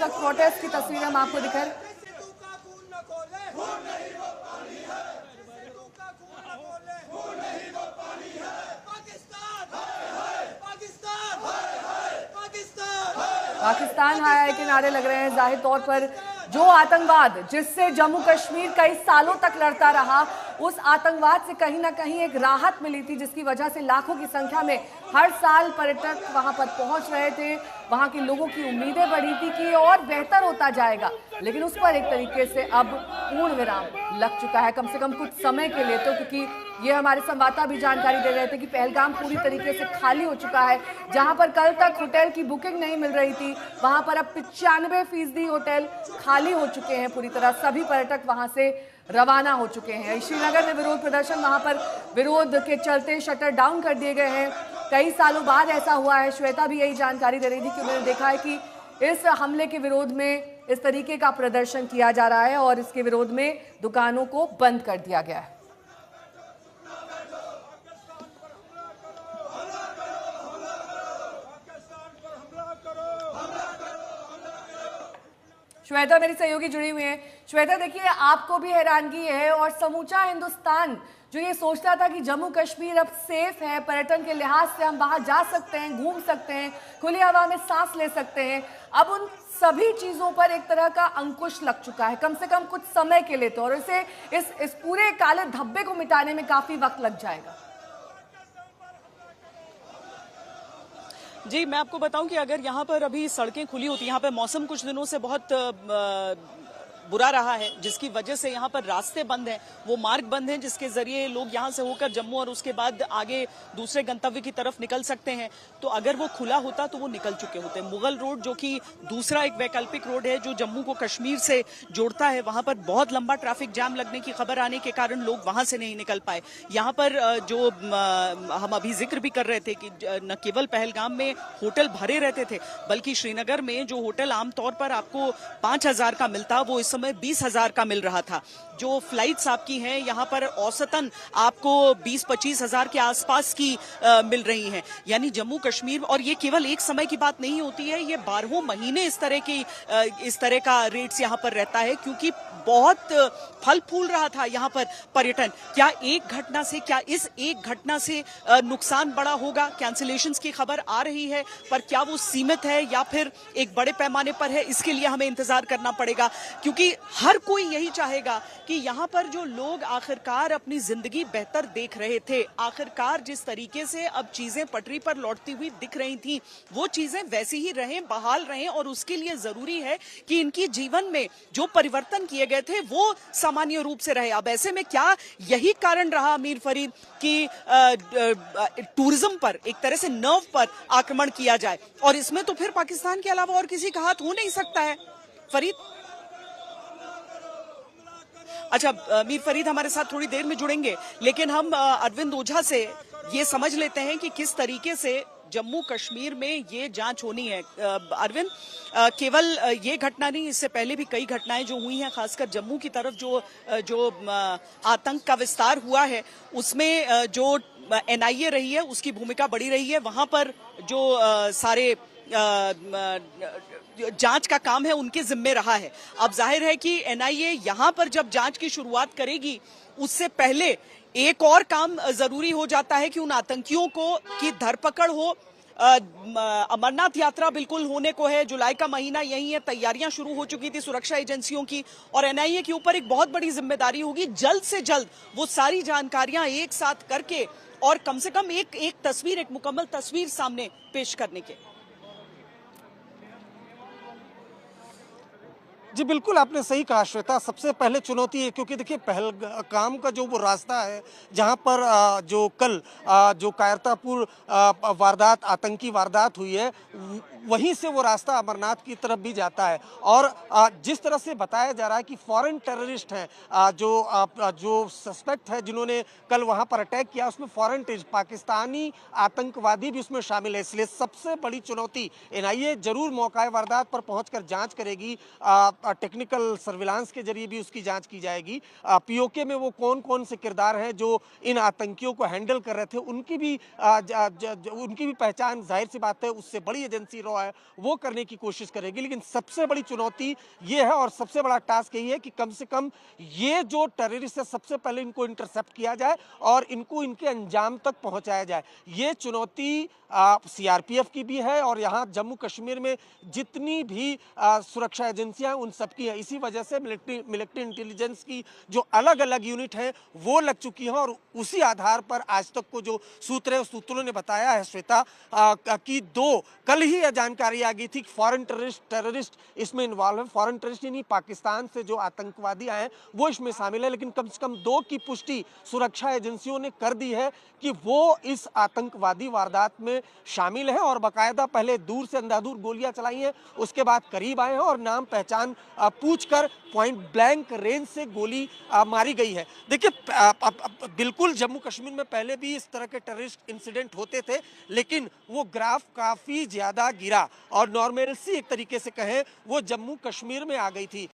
वक्त प्रोटेस्ट की तस्वीरें हम आपको दिखा रहे। पाकिस्तान हाय हाय के नारे लग रहे हैं। जाहिर तौर पर जो आतंकवाद जिससे जम्मू कश्मीर कई सालों तक लड़ता रहा, उस आतंकवाद से कहीं ना कहीं एक राहत मिली थी, जिसकी वजह से लाखों की संख्या में हर साल पर्यटक वहां पर पहुंच रहे थे। वहां के लोगों की उम्मीदें बढ़ी थी कि और बेहतर होता जाएगा, लेकिन उस पर एक तरीके से अब पूर्ण विराम लग चुका है, कम से कम कुछ समय के लिए तो। क्योंकि ये हमारे संवाददाता भी जानकारी दे रहे थे कि पहलगाम पूरी तरीके से खाली हो चुका है। जहां पर कल तक होटल की बुकिंग नहीं मिल रही थी, वहां पर अब 95% होटल खाली हो चुके हैं पूरी तरह। सभी पर्यटक वहां से रवाना हो चुके हैं। श्रीनगर में विरोध प्रदर्शन, वहां पर विरोध के चलते शटर डाउन कर दिए गए हैं। कई सालों बाद ऐसा हुआ है। श्वेता भी यही जानकारी दे रही थी कि उन्होंने देखा है कि इस हमले के विरोध में इस तरीके का प्रदर्शन किया जा रहा है और इसके विरोध में दुकानों को बंद कर दिया गया है। श्वेता मेरी सहयोगी जुड़ी हुई है। श्वेता, देखिए, आपको भी हैरानगी है और समूचा हिंदुस्तान जो ये सोचता था कि जम्मू कश्मीर अब सेफ है, पर्यटन के लिहाज से हम वहां जा सकते हैं, घूम सकते हैं, खुली हवा में सांस ले सकते हैं, अब उन सभी चीजों पर एक तरह का अंकुश लग चुका है, कम से कम कुछ समय के लिए तो। और इसे इस पूरे काले धब्बे को मिटाने में काफी वक्त लग जाएगा। जी, मैं आपको बताऊं कि अगर यहाँ पर अभी सड़कें खुली होती, यहाँ पे मौसम कुछ दिनों से बहुत बुरा रहा है, जिसकी वजह से यहाँ पर रास्ते बंद हैं, वो मार्ग बंद हैं जिसके जरिए लोग यहाँ से होकर जम्मू और उसके बाद आगे दूसरे गंतव्य की तरफ निकल सकते हैं। तो अगर वो खुला होता तो वो निकल चुके होते। मुगल रोड जो कि दूसरा एक वैकल्पिक रोड है जो जम्मू को कश्मीर से जोड़ता है, वहां पर बहुत लंबा ट्रैफिक जाम लगने की खबर आने के कारण लोग वहां से नहीं निकल पाए। यहाँ पर जो हम अभी जिक्र भी कर रहे थे कि न केवल पहलगाम में होटल भरे रहते थे, बल्कि श्रीनगर में जो होटल आमतौर पर आपको 5,000 का मिलता, वो इस समय 20,000 का मिल रहा था। जो फ्लाइट्स आपकी हैं यहाँ पर औसतन आपको 20-25 हजार के आसपास की मिल रही हैं। यानी जम्मू कश्मीर, और ये केवल एक समय की बात नहीं होती है, ये 12 महीने इस तरह का रेट्स यहाँ पर रहता है, क्योंकि बहुत फल फूल रहा था यहाँ पर पर्यटन। क्या इस एक घटना से नुकसान बड़ा होगा? कैंसिलेशंस की खबर आ रही है, पर क्या वो सीमित है या फिर एक बड़े पैमाने पर है, इसके लिए हमें इंतजार करना पड़ेगा। क्योंकि हर कोई यही चाहेगा कि यहाँ पर जो लोग आखिरकार अपनी जिंदगी बेहतर देख रहे थे, आखिरकार जिस तरीके से अब चीजें पटरी पर लौटती हुई दिख रही थी, वो चीजें वैसी ही रहें, बहाल रहें। और उसके लिए जरूरी है कि इनकी जीवन में जो परिवर्तन किए गए थे वो सामान्य रूप से रहे। अब ऐसे में क्या यही कारण रहा मीर फरीद कि टूरिज्म पर एक तरह से नर्व पर आक्रमण किया जाए, और इसमें तो फिर पाकिस्तान के अलावा और किसी का हाथ हो नहीं सकता है। फरीद, अच्छा, मीर फरीद हमारे साथ थोड़ी देर में जुड़ेंगे, लेकिन हम अरविंद ओझा से ये समझ लेते हैं कि किस तरीके से जम्मू कश्मीर में ये जांच होनी है। अरविंद, केवल ये घटना नहीं, इससे पहले भी कई घटनाएं जो हुई हैं, खासकर जम्मू की तरफ जो आतंक का विस्तार हुआ है, उसमें जो NIA रही है उसकी भूमिका बड़ी रही है। वहां पर जो सारे जांच का काम है उनके जिम्मे रहा है। अब जाहिर है कि NIA यहां पर जब जांच की शुरुआत करेगी, उससे पहले एक और काम जरूरी हो जाता है कि उन आतंकियों की धरपकड़ हो। अमरनाथ यात्रा बिल्कुल होने को है, जुलाई का महीना यही है, तैयारियां शुरू हो चुकी थी सुरक्षा एजेंसियों की, और NIA के ऊपर एक बहुत बड़ी जिम्मेदारी होगी जल्द से जल्द वो सारी जानकारियां एक साथ करके और कम से कम एक मुकम्मल तस्वीर सामने पेश करने के। जी बिल्कुल, आपने सही कहा श्वेता। सबसे पहले चुनौती है, क्योंकि देखिए पहलगाम का जो वो रास्ता है जहां पर जो कल जो कायरतापुर वारदात, आतंकी वारदात हुई है, वहीं से वो रास्ता अमरनाथ की तरफ भी जाता है। और जिस तरह से बताया जा रहा है कि फॉरेन टेररिस्ट हैं, जो सस्पेक्ट है जिन्होंने कल वहां पर अटैक किया, उसमें फॉरेन पाकिस्तानी आतंकवादी भी उसमें शामिल है। इसलिए सबसे बड़ी चुनौती NIA जरूर मौका वारदात पर पहुंचकर जांच करेगी। टेक्निकल सर्विलांस के जरिए भी उसकी जांच की जाएगी। पीओके में वो कौन कौन से किरदार हैं जो इन आतंकियों को हैंडल कर रहे थे, उनकी भी पहचान जाहिर सी बात है उससे बड़ी एजेंसी रॉ है वो करने की कोशिश करेगी। लेकिन सबसे बड़ी चुनौती ये है और सबसे बड़ा टास्क यही है कि कम से कम ये जो टेररिस्ट है सबसे पहले इनको इंटरसेप्ट किया जाए और इनको इनके अंजाम तक पहुंचाया जाए। ये चुनौती सीआरपीएफ की भी है और यहाँ जम्मू कश्मीर में जितनी भी सुरक्षा एजेंसियां उन सबकी है। इसी वजह से मिलिट्री इंटेलिजेंस की जो अलग अलग यूनिट है वो लग चुकी है और उसी आधार पर आज तक को जो सूत्रों ने बताया है श्वेता कि कल ही यह जानकारी आ गई थी कि फॉरेन टेररिस्ट इसमें इन्वॉल्व है। फॉरेन टेररिस्ट यानी पाकिस्तान से जो आतंकवादी आए वो इसमें शामिल है, लेकिन कम से कम 2 की पुष्टि सुरक्षा एजेंसियों ने कर दी है कि वो इस आतंकवादी वारदात में शामिल है और बाकायदा पहले दूर से अंधाधुंध गोलियां चलाई हैं, उसके बाद करीब आए हैं और नाम पहचान पूछकर पॉइंट ब्लैंक रेंज से गोली मारी गई है। देखिए बिल्कुल जम्मू कश्मीर में पहले भी इस तरह के टेररिस्ट इंसिडेंट होते थे, लेकिन वो ग्राफ काफी ज्यादा गिरा और नॉर्मलसी एक तरीके से कहें वो जम्मू कश्मीर में आ गई थी।